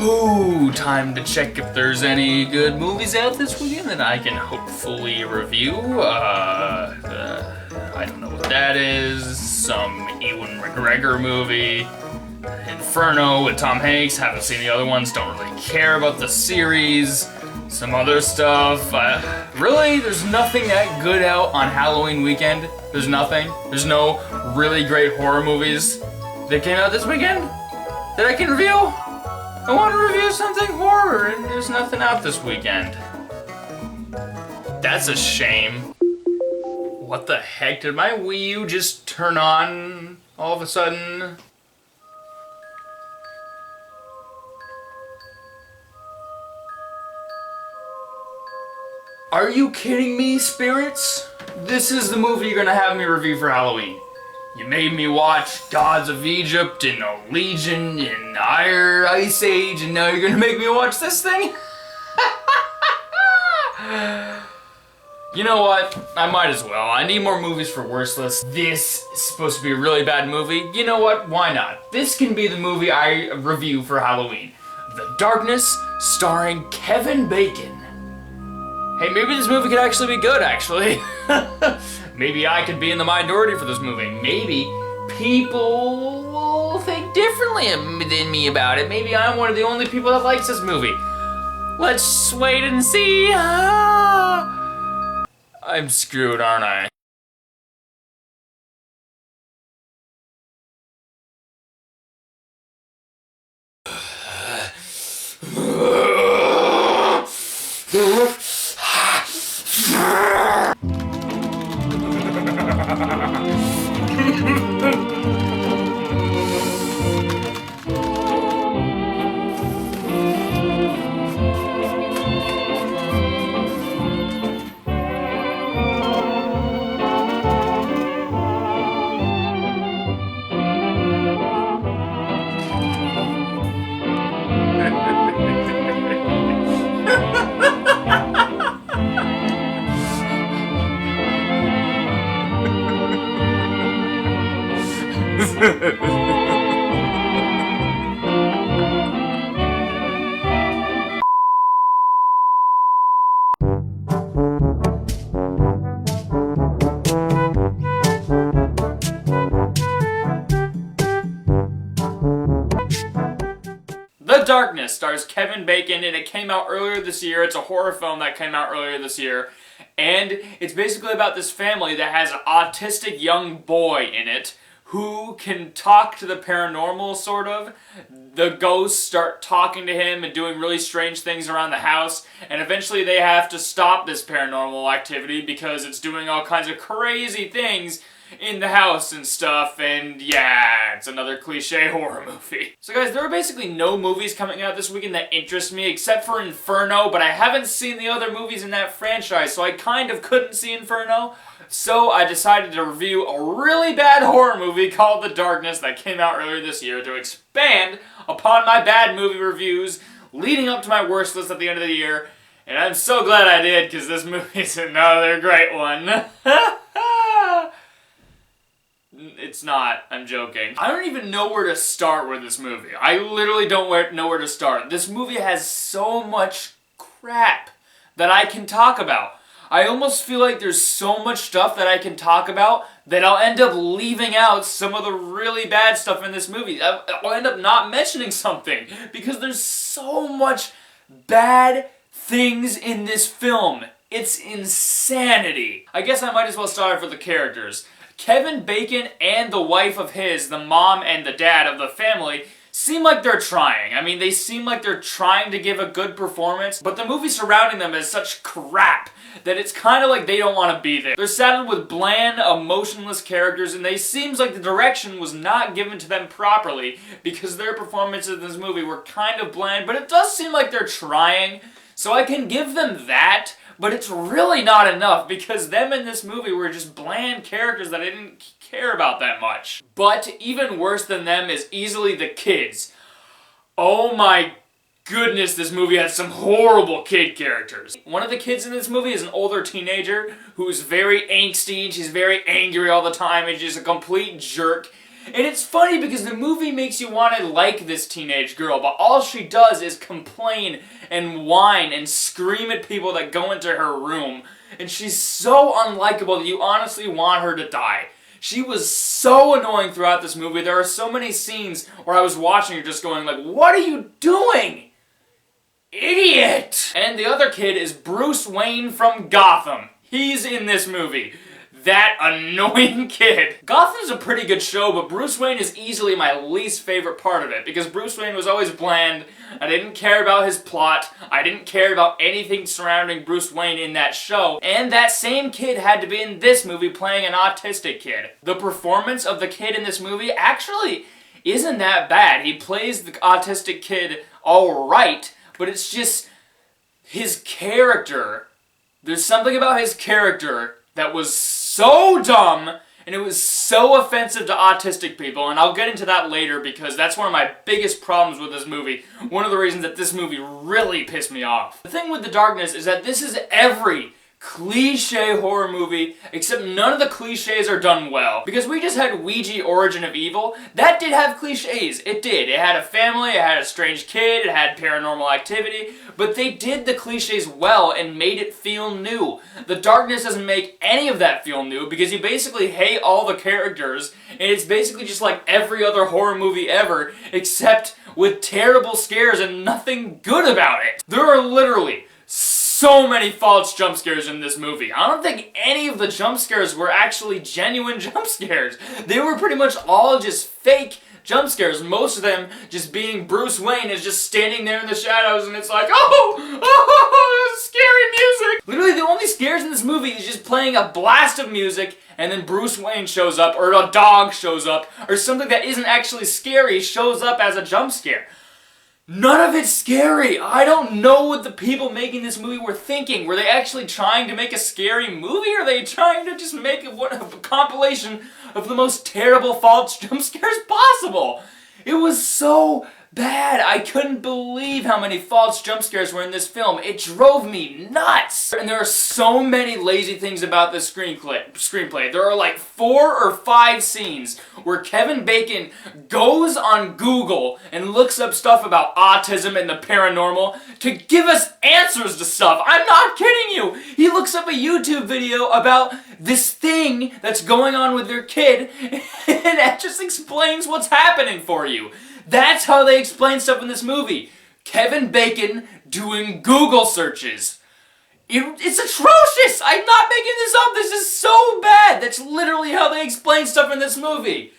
Ooh, time to check if there's any good movies out this weekend that I can hopefully review. I don't know what that is. Some Ewan McGregor movie. Inferno with Tom Hanks. Haven't seen the other ones. Don't really care about the series. Some other stuff. Really, there's nothing that good out on Halloween weekend. There's nothing. There's no really great horror movies that came out this weekend that I can review. I want to review something horror, and there's nothing out this weekend. That's a shame. What the heck? Did my Wii U just turn on all of a sudden? Are you kidding me, spirits? This is the movie you're gonna have me review for Halloween. You made me watch Gods of Egypt and Legion and Ice Age, and now you're gonna make me watch this thing? You know what? I might as well. I need more movies for Worstless. This is supposed to be a really bad movie. You know what? Why not? This can be the movie I review for Halloween. The Darkness, starring Kevin Bacon. Hey, maybe this movie could actually be good, actually. Maybe I could be in the minority for this movie. Maybe people will think differently than me about it. Maybe I'm one of the only people that likes this movie. Let's wait and see. I'm screwed, aren't I? The Darkness stars Kevin Bacon, and it came out earlier this year. It's a horror film that came out earlier this year, and it's basically about this family that has an autistic young boy in it who can talk to the paranormal, sort of. The ghosts start talking to him and doing really strange things around the house, and eventually they have to stop this paranormal activity because it's doing all kinds of crazy things in the house and stuff, and yeah, it's another cliche horror movie. So guys, there are basically no movies coming out this weekend that interest me except for Inferno, but I haven't seen the other movies in that franchise, so I kind of couldn't see Inferno. So I decided to review a really bad horror movie called The Darkness that came out earlier this year to expand upon my bad movie reviews leading up to my worst list at the end of the year. And I'm so glad I did, because this movie's another great one. It's not. I'm joking. I don't even know where to start with this movie. I literally don't know where to start. This movie has so much crap that I can talk about. I almost feel like there's so much stuff that I can talk about that I'll end up leaving out some of the really bad stuff in this movie. I'll end up not mentioning something because there's so much bad things in this film. It's insanity. I guess I might as well start with the characters. Kevin Bacon and the wife of his, the mom and the dad of the family, seem like they're trying. I mean, they seem like they're trying to give a good performance, but the movie surrounding them is such crap that it's kind of like they don't want to be there. They're saddled with bland, emotionless characters, and they seems like the direction was not given to them properly because their performances in this movie were kind of bland, but it does seem like they're trying, so I can give them that. But it's really not enough because them in this movie were just bland characters that I didn't care about that much. But even worse than them is easily the kids. Oh my goodness, this movie has some horrible kid characters. One of the kids in this movie is an older teenager who's very angsty, and she's very angry all the time, and she's a complete jerk. And it's funny because the movie makes you want to like this teenage girl, but all she does is complain and whine and scream at people that go into her room. And she's so unlikable that you honestly want her to die. She was so annoying throughout this movie. There are so many scenes where I was watching her just going like, what are you doing? Idiot! And the other kid is Bruce Wayne from Gotham. He's in this movie. That annoying kid. Gotham's a pretty good show, but Bruce Wayne is easily my least favorite part of it, because Bruce Wayne was always bland. I didn't care about his plot. I didn't care about anything surrounding Bruce Wayne in that show. And that same kid had to be in this movie playing an autistic kid. The performance of the kid in this movie actually isn't that bad. He plays the autistic kid alright, but it's just his character. There's something about his character that was so dumb, and it was so offensive to autistic people, and I'll get into that later because that's one of my biggest problems with this movie. One of the reasons that this movie really pissed me off. The thing with The Darkness is that this is every cliche horror movie, except none of the cliches are done well. Because we just had Ouija Origin of Evil. That did have cliches. It did. It had a family, it had a strange kid, it had paranormal activity, but they did the cliches well and made it feel new. The Darkness doesn't make any of that feel new because you basically hate all the characters, and it's basically just like every other horror movie ever, except with terrible scares and nothing good about it. There are literally so many false jump scares in this movie. I don't think any of the jump scares were actually genuine jump scares. They were pretty much all just fake jump scares. Most of them just being Bruce Wayne is just standing there in the shadows and it's like, oh, scary music. Literally the only scares in this movie is just playing a blast of music and then Bruce Wayne shows up, or a dog shows up, or something that isn't actually scary shows up as a jump scare. None of it's scary. I don't know what the people making this movie were thinking. Were they actually trying to make a scary movie, or are they trying to just make a compilation of the most terrible false jump scares possible? It was so bad. I couldn't believe how many false jump scares were in this film. It drove me nuts. And there are so many lazy things about this screenplay. There are like 4 or 5 scenes where Kevin Bacon goes on Google and looks up stuff about autism and the paranormal to give us answers to stuff. I'm not kidding you. He looks up a YouTube video about this thing that's going on with their kid and that just explains what's happening for you. That's how they explain stuff in this movie. Kevin Bacon doing Google searches. It's atrocious! I'm not making this up! This is so bad! That's literally how they explain stuff in this movie.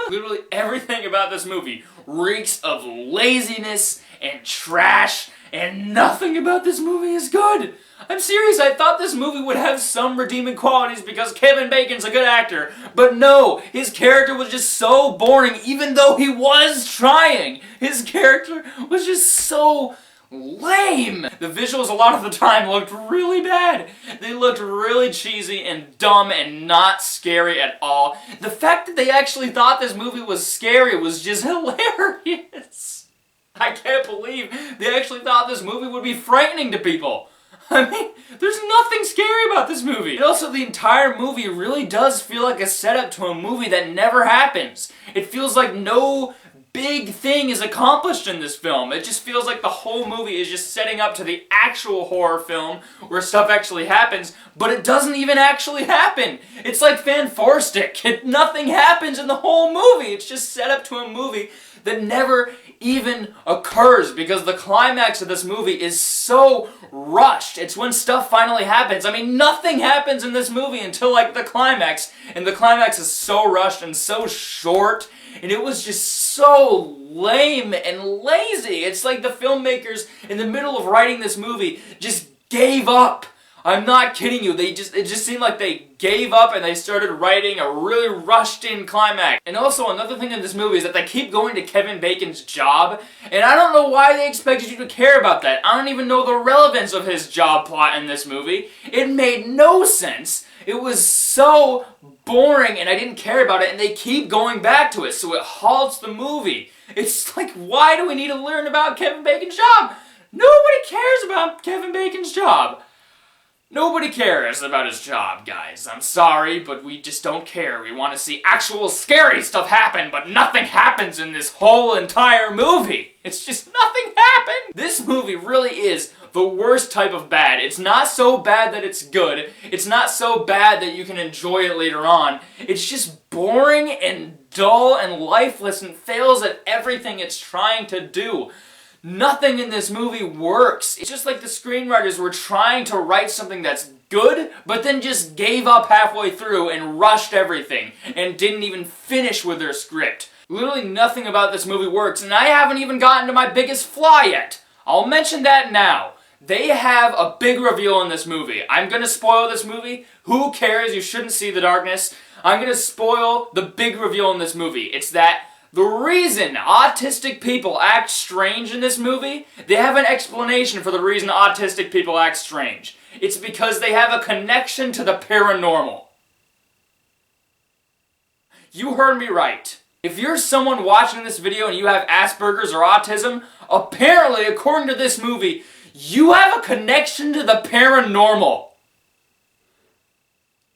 Literally everything about this movie reeks of laziness and trash, and nothing about this movie is good. I'm serious, I thought this movie would have some redeeming qualities because Kevin Bacon's a good actor, but no, his character was just so boring even though he was trying. His character was just so lame. The visuals a lot of the time looked really bad. They looked really cheesy and dumb and not scary at all. The fact that they actually thought this movie was scary was just hilarious. I can't believe they actually thought this movie would be frightening to people. I mean, there's nothing scary about this movie. And also, the entire movie really does feel like a setup to a movie that never happens. It feels like no big thing is accomplished in this film. It just feels like the whole movie is just setting up to the actual horror film where stuff actually happens, but it doesn't even actually happen. It's like Fan-4-Stick. Nothing happens in the whole movie. It's just set up to a movie that never even occurs because the climax of this movie is so rushed. It's when stuff finally happens. I mean, nothing happens in this movie until like the climax, and the climax is so rushed and so short, and it was just so lame and lazy. It's like the filmmakers in the middle of writing this movie just gave up. I'm not kidding you. It just seemed like they gave up and they started writing a really rushed in climax. And also another thing in this movie is that they keep going to Kevin Bacon's job, and I don't know why they expected you to care about that. I don't even know the relevance of his job plot in this movie. It made no sense. It was so boring and I didn't care about it, and they keep going back to it, so it halts the movie. It's like, why do we need to learn about Kevin Bacon's job? Nobody cares about Kevin Bacon's job. Nobody cares about his job, guys. I'm sorry, but we just don't care. We want to see actual scary stuff happen, but nothing happens in this whole entire movie. It's just nothing happened. This movie really is the worst type of bad. It's not so bad that it's good. It's not so bad that you can enjoy it later on. It's just boring and dull and lifeless and fails at everything it's trying to do. Nothing in this movie works. It's just like the screenwriters were trying to write something that's good, but then just gave up halfway through and rushed everything, and didn't even finish with their script. Literally nothing about this movie works, and I haven't even gotten to my biggest flaw yet. I'll mention that now. They have a big reveal in this movie. I'm gonna spoil this movie. Who cares? You shouldn't see The Darkness. I'm gonna spoil the big reveal in this movie. It's that the reason autistic people act strange in this movie, they have an explanation for the reason autistic people act strange. It's because they have a connection to the paranormal. You heard me right. If you're someone watching this video and you have Asperger's or autism, apparently, according to this movie, you have a connection to the paranormal.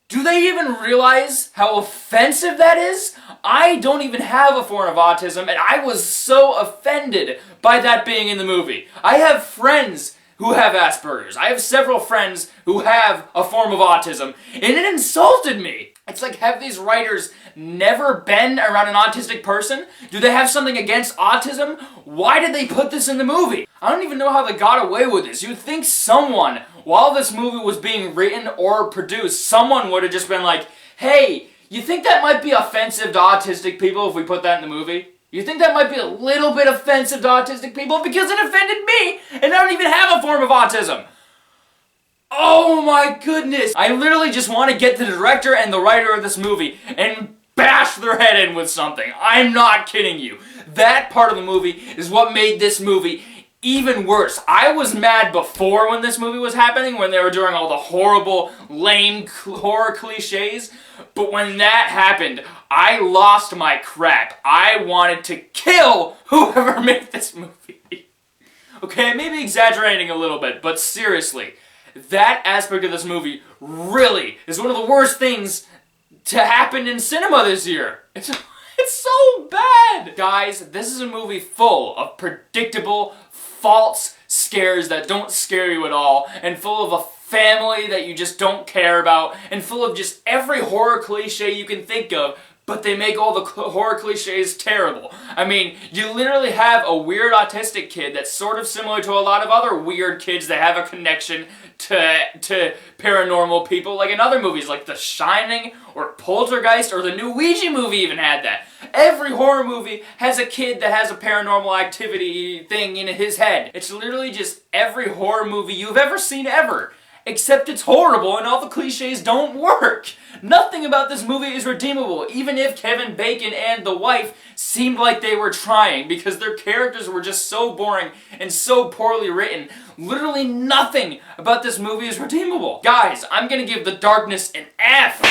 Do they even realize how offensive that is? I don't even have a form of autism, and I was so offended by that being in the movie. I have friends who have Asperger's. I have several friends who have a form of autism, and it insulted me. It's like, have these writers never been around an autistic person? Do they have something against autism? Why did they put this in the movie? I don't even know how they got away with this. You'd think someone, while this movie was being written or produced, someone would have just been like, hey, you think that might be offensive to autistic people if we put that in the movie? You think that might be a little bit offensive to autistic people? Because it offended me, and I don't even have a form of autism. Oh my goodness! I literally just want to get the director and the writer of this movie and bash their head in with something. I'm not kidding you. That part of the movie is what made this movie even worse. I was mad before when this movie was happening, when they were doing all the horrible, lame horror cliches, but when that happened, I lost my crap. I wanted to kill whoever made this movie. Okay, I may be exaggerating a little bit, but seriously, that aspect of this movie really is one of the worst things to happen in cinema this year. It's so bad! Guys, this is a movie full of predictable, false scares that don't scare you at all, and full of a family that you just don't care about, and full of just every horror cliche you can think of, but they make all the horror cliches terrible. I mean, you literally have a weird autistic kid that's sort of similar to a lot of other weird kids that have a connection to paranormal people, like in other movies like The Shining or Poltergeist, or the new Ouija movie even had that. Every horror movie has a kid that has a paranormal activity thing in his head. It's literally just every horror movie you've ever seen ever. Except it's horrible and all the cliches don't work. Nothing about this movie is redeemable, even if Kevin Bacon and the wife seemed like they were trying, because their characters were just so boring and so poorly written. Literally nothing about this movie is redeemable. Guys, I'm gonna give The Darkness an F.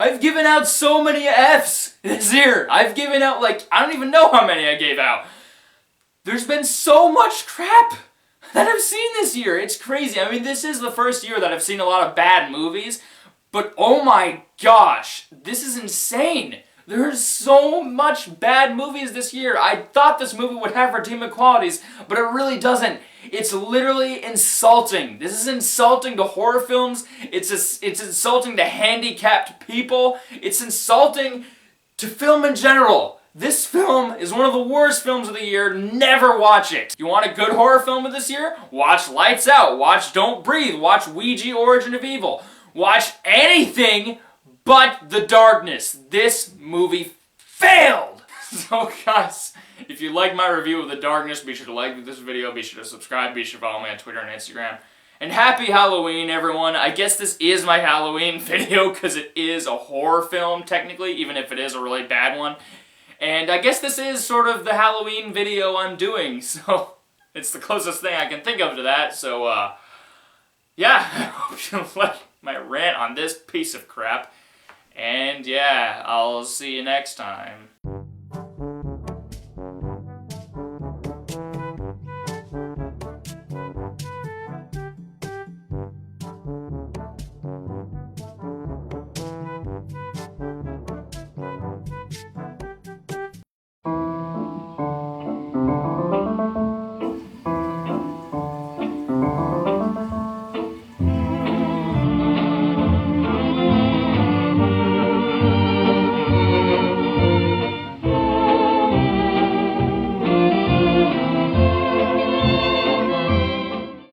I've given out so many Fs this year. I've given out, like, I don't even know how many I gave out. There's been so much crap that I've seen this year. It's crazy. I mean, this is the first year that I've seen a lot of bad movies, but oh my gosh, this is insane. There's so much bad movies this year. I thought this movie would have redeeming qualities, but it really doesn't. It's literally insulting. This is insulting to horror films. It's insulting to handicapped people. It's insulting to film in general. This film is one of the worst films of the year. Never watch it. You want a good horror film of this year? Watch Lights Out. Watch Don't Breathe. Watch Ouija Origin of Evil. Watch anything but The Darkness. This movie failed. So guys, if you like my review of The Darkness, be sure to like this video, be sure to subscribe, be sure to follow me on Twitter and Instagram. And happy Halloween, everyone. I guess this is my Halloween video because it is a horror film, technically, even if it is a really bad one. And I guess this is sort of the Halloween video I'm doing, so it's the closest thing I can think of to that. So, yeah, I hope you like my rant on this piece of crap. And yeah, I'll see you next time.